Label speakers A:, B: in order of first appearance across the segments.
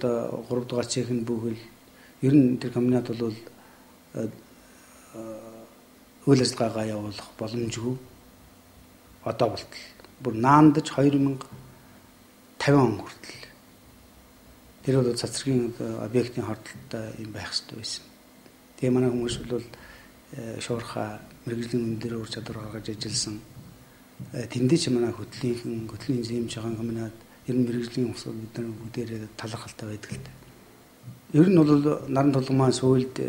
A: одоо 3 дугаар цехийн бүхэл ер нь тэр комбинат бол үйл ажиллагаагаа явуулах боломжгүй одоо болтол бүр наандаж 2050 он хүртэл тэр бол цацргийн объектын хордолтой юм байх хэрэгтэй байсан. Тэгээ манай хүмүүс бол шуурхаа мэрэгжлийн үнээр ур чадвар гаргаж ажилласан. Тэндээ ч манай хөтлийн зэм чагаан комбинат ер нь мэрэгжлийн усууд бид нар бүгдээрээ талархалтай байдаг л дээ. Ер нь бол наран тулгамаа сүүлд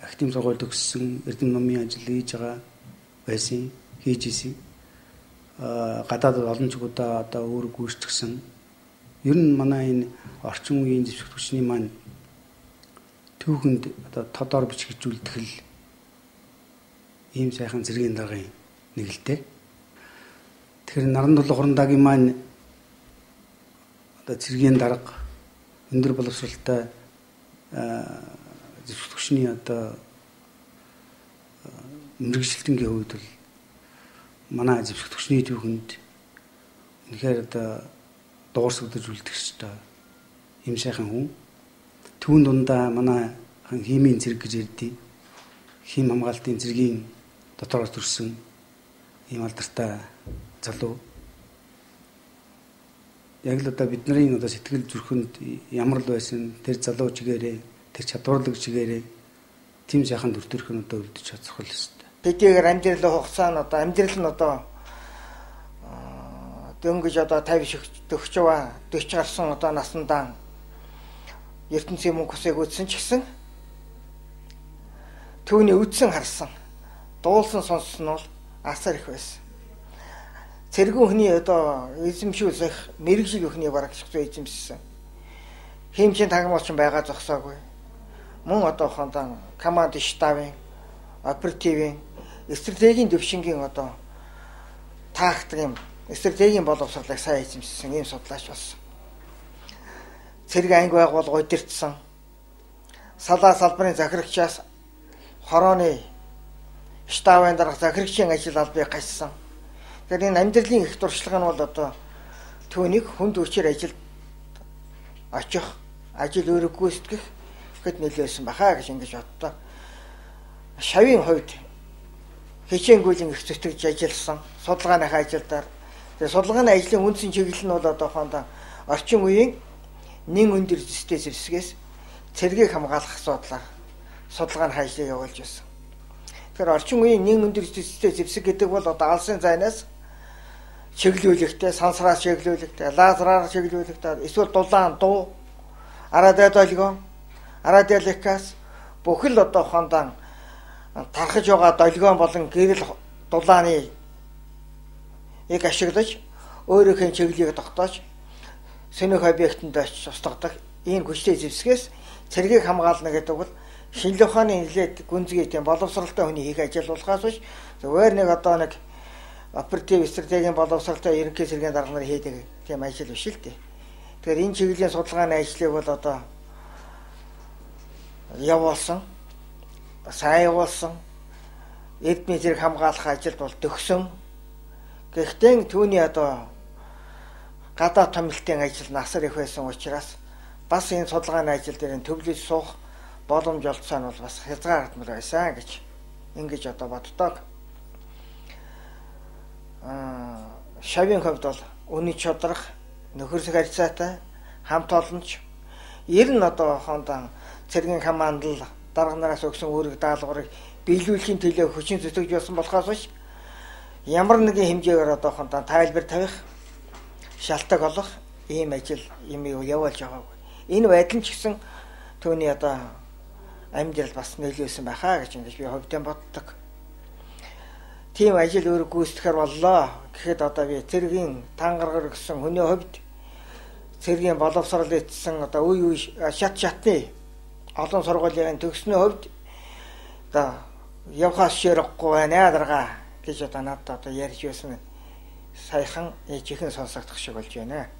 A: актив сургууль төгссөн эрдэм номын ажил хийж байгаа байсан хийж исэн. Гадаад олон чигуудаа одоо өөр гүйцэтгсэн. Ер нь манай энэ орчин үеийн зэвсэг түвшний маань түүхэнд одоо тодор бичигжүүлдэг л ийм сайхан зэргийн даргын нэг л дээ. Тэгэхээр наран тулгуурандагийн маань одоо зэргийн дарга өндөр боловсралтай зэвсэг түвшний одоо мэрэгжилтэнгийн хувьд бол манай зэвсэг түвшний түүхэнд үнэхээр одоо дуурсагдаж үлдэх юм сайхан хүн. Түүн дундаа манай химийн зэрэг гэж ярьдیں۔ Хим хамгаалтын зэргийн дотоороос төрсэн ийм алдартай залуу. Яг л одоо бидний одоо сэтгэл зүрхэнд ямар л байсан тэр залуу чигээрээ тэр чадварлаг чигээрээ тийм сайхан төртөрх нь одоо үлдэж чадах л ёстой.
B: Тэдгээр амьдралын хугацаа нь одоо амьдрал нь одоо дөнгөж одоо 50 40 гарсан одоо насандаа ертөнцийн мөнгөсийг үзсэн ч гэсэн түүний үдсэн харсан дуулсан сонссон нь бол асар их байсан. Цэргүүн хүний одоо эзэмшүүлэх мэрэгжил өхний барагчтай эзэмшсэн. Хэмжээнд тагмуулч байгаа зогсоогүй. Мөн одоо хондан команд штабын оперативын стратегийн төвшингийн одоо тактикийн стратегийн боловсролыг сайн эзэмшсэн ийм судлаач болсон. Цэрэг анги байгуул удирдсан. Салаа салбарын захирагчаас хорооны штабын дарга захирагчийн ажил албыг гассан. Тэгэхээр энэ амьдралын их туршлага нь бол одоо түүнийг хүнд хүчээр ажилд очих, ажил өөрөг гүйцэтгэх гэд нөлөөсөн бахаа гэж ингэж боддоо. Шавийн хувьд хичээнгүйлэн их зүтгэж ажилласан судалгааныхаа ажилдаар тэгээ судалгааны ажлын үндсэн чиглэл нь бол одоохондоо орчин үеийн нэн өндөр зүйтэй зэвсгээс цэргийг хамгаалах асуудлаар судалгааны ажлыг явуулж байсан. Тэгэхээр орчин үеийн нэн өндөр зүйтэй зэвсэг гэдэг бол одоо алсын зайнаас чиглүүлэгтэй, сансраас чиглүүлэгтэй, лазераар чиглүүлэгтэй, эсвэл дулаан дуу, арадаа долгион, арадаа лекас бүхэл одоохондоо тархаж байгаа долгион болон гэрэл дулааны яг ашиглаж өөрийнхөө чиглэлийг тогтоож сөнөх объектэнд очиж устгадаг энэ хүчтэй зэвсгээс цэргийг хамгаална гэдэг бол шинжлэх ухааны нэлээд гүнзгий тийм боловсралтай хүний хийх ажил болохоос биш зүгээр нэг одоо нэг оператив стратегийн боловсралтай ерөнхий цэргийн дарга нар хийдэг тийм ажил биш л дээ. Тэгэхээр энэ чиглэлийн судалгааны ажлыг бол одоо явуулсан, сайн явуулсан, эдний зэрэг хамгаалах ажилд бол төгсөн. Гэхдээ түүний одоо гадаад томилтын ажил насар их байсан учраас бас энэ судалгааны ажил дээр төвлөж суух боломж олцсон нь бол бас хязгаардмал байсан гэж ингэж одоо боддог. Шавийн хувьд бол үнэ чадрах, нөхөрлөх харьцаатай, хамт олонч ер нь одоо хондоо цэргийн командл дарга нараас өгсөн үүрэг даалгаврыг биелүүлэхийн төлөө хүчин зүтгэж болсон болохоос биш ямар нэгэн хэмжээгээр одоо хондоо тайлбар тавих, шалтгаан олох ийм ажил юм явуулж байгаагүй. Энэ байдал ч гэсэн түүний одоо амьдрал бас нөлөөсөн байхаа гэж ингэж би хувьдаа боддог. Тийм ажил өөрөг гүйцэтгэхэр боллоо гэхэд одоо би цэргийн тангаргар гэсэн хүний хувьд цэргийн боловсрол эзсэн одоо үе шатны олон сургуулийн төгсний хувьд одоо явхаас ширэхгүй байна дарга гэж одоо надад одоо ярьж байсан сайхан ээжийнхэн сонсогдох шиг болж байна.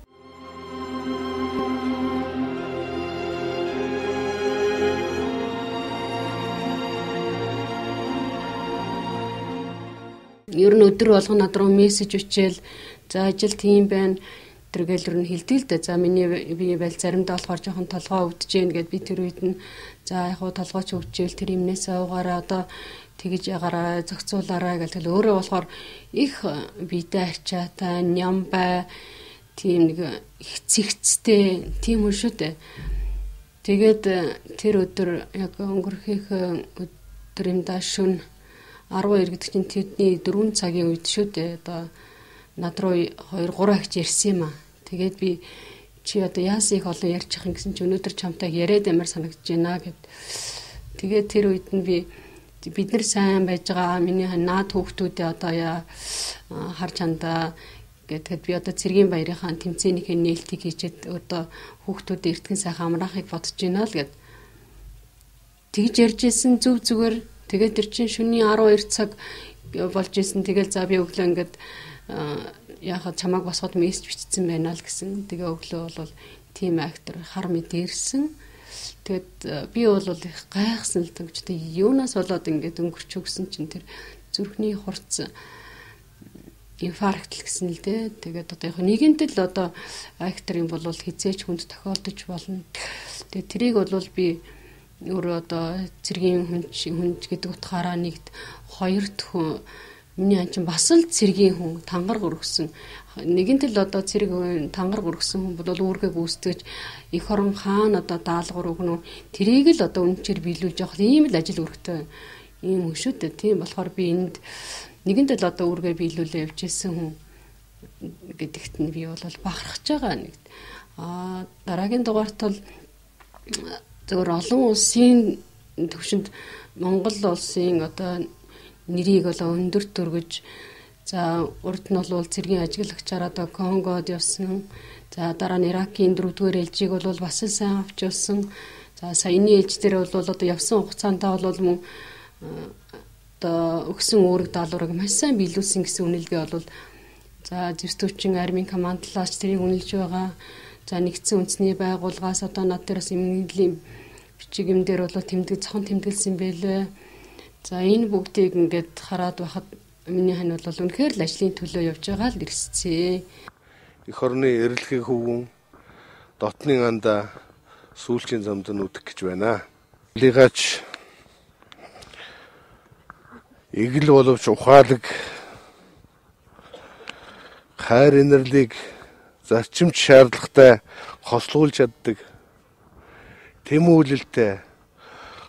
C: Ер нь өдөр болгон над руу мессеж өчөөл за ажил тийм байна. өтргээл нь хилдэг л дээ. За миний бие байл заримдаа болохоор жоохон толгоо өвдөж гэн гэд би тэр үед нь за яг хуу толгооч өвдөжэл тэр юмнээсээ угаараа одоо тэгж ягараа зохицуулаарай гэл тэгэл өөрөө болохоор их биедээ арчаатай ням бай тийм нэг их цэгцтэй тийм хүн шүү дээ. Тэгээд тэр өдөр яг өнгөрөх өдрөндөө шөнө 12 гэдэг чинь тэдний 4 цагийн үед шүү дээ. Одоо над руу 2-3 агч ирсэн юм аа. Тэгээд би чи одоо яасан их олон ярьчих юм гэсэн чи өнөөдөр чамтай яриад ямар санагдаж байна гэд. Тэгээд тэр үед нь бид нар сайн байж байгаа миний наад хүүхдүүдээ одоо харж хандаа гэдэг би одоо цэргийн баярынхаа тэмцээнийхээ нээлтийг хийчихэд одоо хүүхдүүдэд эртхэн сайхан амраахыг бодож байна л гэд. Тэгж ярьж исэн зүг зүгээр тэгээд тэр чинь шөнийн 12 цаг болж исэн тэгэл за би өглөө ингээд яхад чамааг босгоод мессеж бичсэн байна л гэсэн. Тэгээ өглөө бол тим актер хар мэд ирсэн. Тэгэд би бол их гайхсан л төгчтэй юунаас болоод ингээд өнгөрч өгсөн чинь тэр зүрхний хурц инфаркт л гэсэн л дээ. Тэгээд одоо яг нэгэнт л одоо акторын бол хизээч хүнд тохиолдож болно. Тэгээд тэрийг бол би өөрөө одоо цэргийн хүн гэдэг утгаараа нэгт хоёрт хүн миний ан чинь бас л цэргийн хүн тангар гөргсөн. Нэгэнт л одоо цэрэг тангар гөргсөн хүн бол үүргээ гүйцэтгэж эх орон хаана одоо даалгавар өгнө. Тэрийг л одоо үнчээр биелүүлж явах ийм л ажил өргөтэй ийм хүн шүү дээ. Тийм болохоор би энд нэгэнт л одоо үүргээ биелүүлээ явж исэн хүн гэдэгт нь би бол бахархаж байгаа нэг. Дараагийн дугаарт бол зөвөр олон улсын төвшөнд Монгол улсын одоо нэрийг өндөр төргөж за урд нь бол цэргийн ажиглагчаар одоо Конгод явсан. За дараа нь Иракийн 4-р ээлжийг бол бас л сайн авчулсан. За саяны ээлж дээр бол одоо явсан хугацаанд бол мөн одоо өгсөн үүрэг даалгаврыг маш сайн биелүүлсэн гэсэн үнэлгээ бол за зэвсдүүчин армийн командлаач тэрийг үнэлж байгаа. За нэгдсэн үндэсний байгууллагаас одоо над дээрээс эмнэлгийн бичиг юм дээр бол зохон тэмдэглэсэн байлээ. За энэ бүгдийг ингээд хараад байхад миний хань бол үнэхээр л ажлын төлөө явж байгаа л ирсцээ.
D: Эх орны эрэлхийг хөвгөн дотны анда сүүлчийн замд нь үдэх гэж байна. Лигач игэл боловч ухаалаг хайр инэрлийг зарчимч шаардлагатай хослуулж чаддаг. Тэмүүлэлтэй,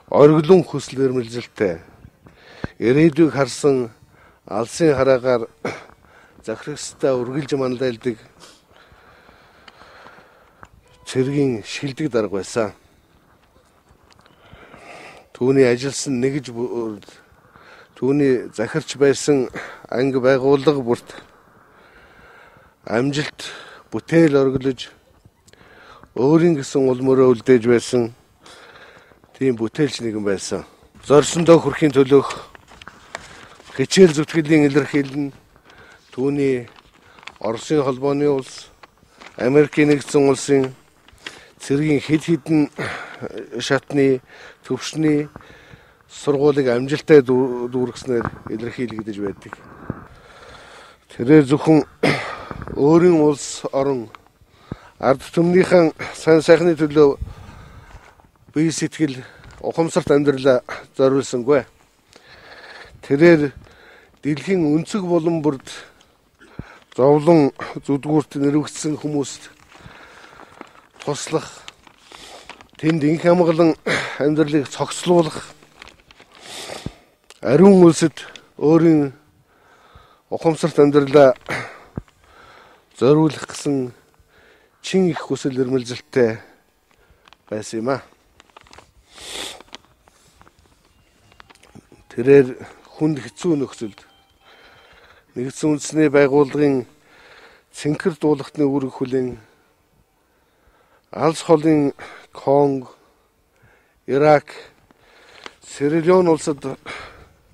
D: оргилон хүсэл эрмэлзэлтэй, ирээдүйг харсан алсын хараагаар захирагстай үргэлж мандайлдаг цэргийн шилдэг дарга байсан. Түүний ажилсан нэгж түүний захирч байсан анги байгууллага бүрт амжилт бүтээл оргилож өөрийн гэсэн улмөрөө үлдээж байсан тийм бүтээлч нэгэн байсан. Зорсондоо хүрэхийн төлөөх хичээл зүтгэлийн илэрхийлэл нь түүний Оросын холбооны улс, Америкийн нэгдсэн улсын цэргийн хэд хэдэн шатны төвшний сургуулийг амжилттай дүүргэснээр илэрхийлэгдэж байдаг. Тэрээр зөвхөн өөрийн улс орон ард түмнийхэн сайн сайхны төлөө бие сэтгэл ухамсарт амьдралаа зориулсангүй. Тэрээр дэлхийн өнцөг булан бүрд зовлон зүдгүүрт нэрвэгдсэн хүмүүст туслах, тэнд инх амгалан амьдралыг цогцлуулах, ариун үлсэд өөрийн ухамсарт амьдралаа зориулах гэсэн чин их хүсэл эрмэлзэлтэй байсан юм аа. Тэрээр хүнд хэцүү нөхцөлд нэгдсэн үндэсний байгууллагын цэнхэр дуулахтны үүрэг хүлээн алс холын Конго, Ирак, Сьерра-Леон улсад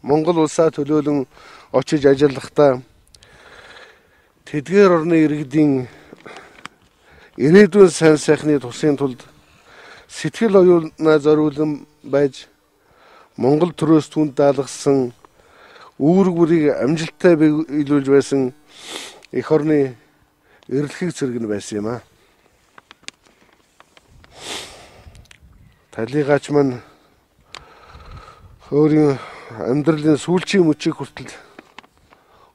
D: Монгол улсаа төлөөлөн очиж ажиллахдаа тэдгээр орны иргэдийн ирээдүйн сайн сайхны тусын тулд сэтгэл оюунаа зориулан байж Монгол төрөөс түнд даалгасан үүрэг бүрийг амжилттай биелүүлж байсан эх орны эрэлхийг цэргэн байсан юм аа. Талигаач маань өөрийн амьдралын сүүлчийн мөчийг хүртэл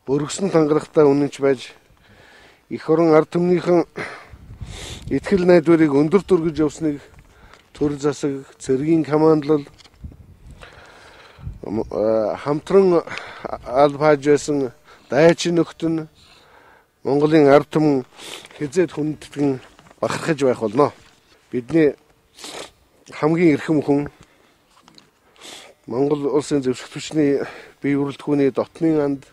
D: өргөсөн тангарахтаа үнэнч байж эх орон ард түмнийхэн итгэл найдварыг өндөр дүргэж явсныг төр засаг, цэргийн командлал хамтран албааж байсан дайчин нөхтөн Монголын ард түмэн хязээд хүндэтгэн бахархаж байх болно. Бидний хамгийн эрхэм хүн Монгол улсын зэвсэг түвшний бие бүрэлдэхүүний дотны анд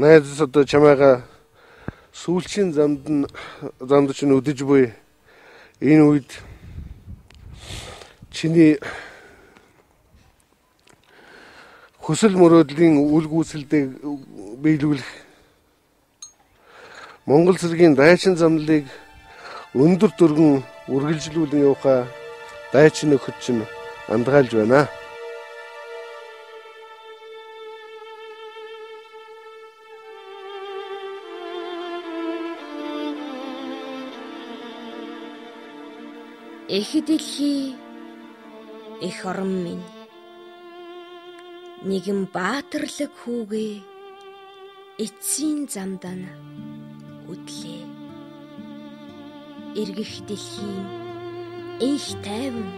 D: найз одоо чамайга сүүлчийн замд чинь үдэж буй энэ үед чиний хүсэл мөрөөдлийн үл гүйцэлдээ биелүүлэх Монгол цэргийн дайчин замналыг өндөр дүргэн үргэлжлүүлэн явахаа дайчин нөхөд чинь андгаалж байна.
E: Эх дэлхий эх орон минь нэгэн баатарлаг хүүгээ эцсийн замдаа үдлээ. Эргэх дэлхийн инх тайван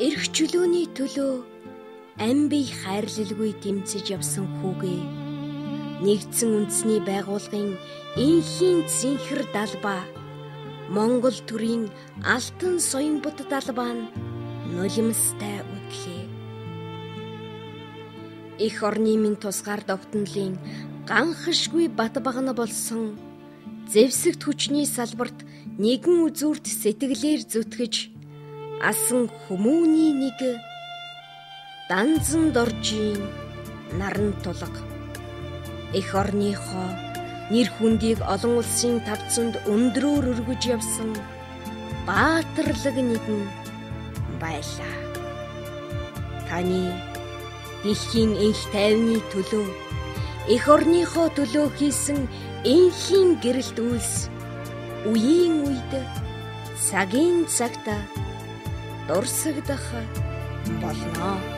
E: эрх чөлөөний төлөө ам бие хайрлалгүй тэмцэж явсан хүүгээ нэгдсэн үндэсний байгууллагын инхийн зинхэр далбаа Монгол төрийн алтан соён бут далбаа нь нулимстай үдлээ. Эх орны минь тусгаар довтнолын ганхашгүй бат багна болсон зэвсэгт хүчний салбарт нэгэн үзүүрт сэтгэлээр зүтгэж асан хүмүүний нэг данзан доржийн наран тулга эх орныхоо нэр хүндийг олон улсын тавцанд өндрөөр өргөж явсан баатарлаг нэгэн байлаа. Таны дэлхийн инх тайвны төлөө эх орныхоо төлөө хийсэн энхийн гэрэлт үйлс үеийн үед цагийн цагта дурсагдах болно.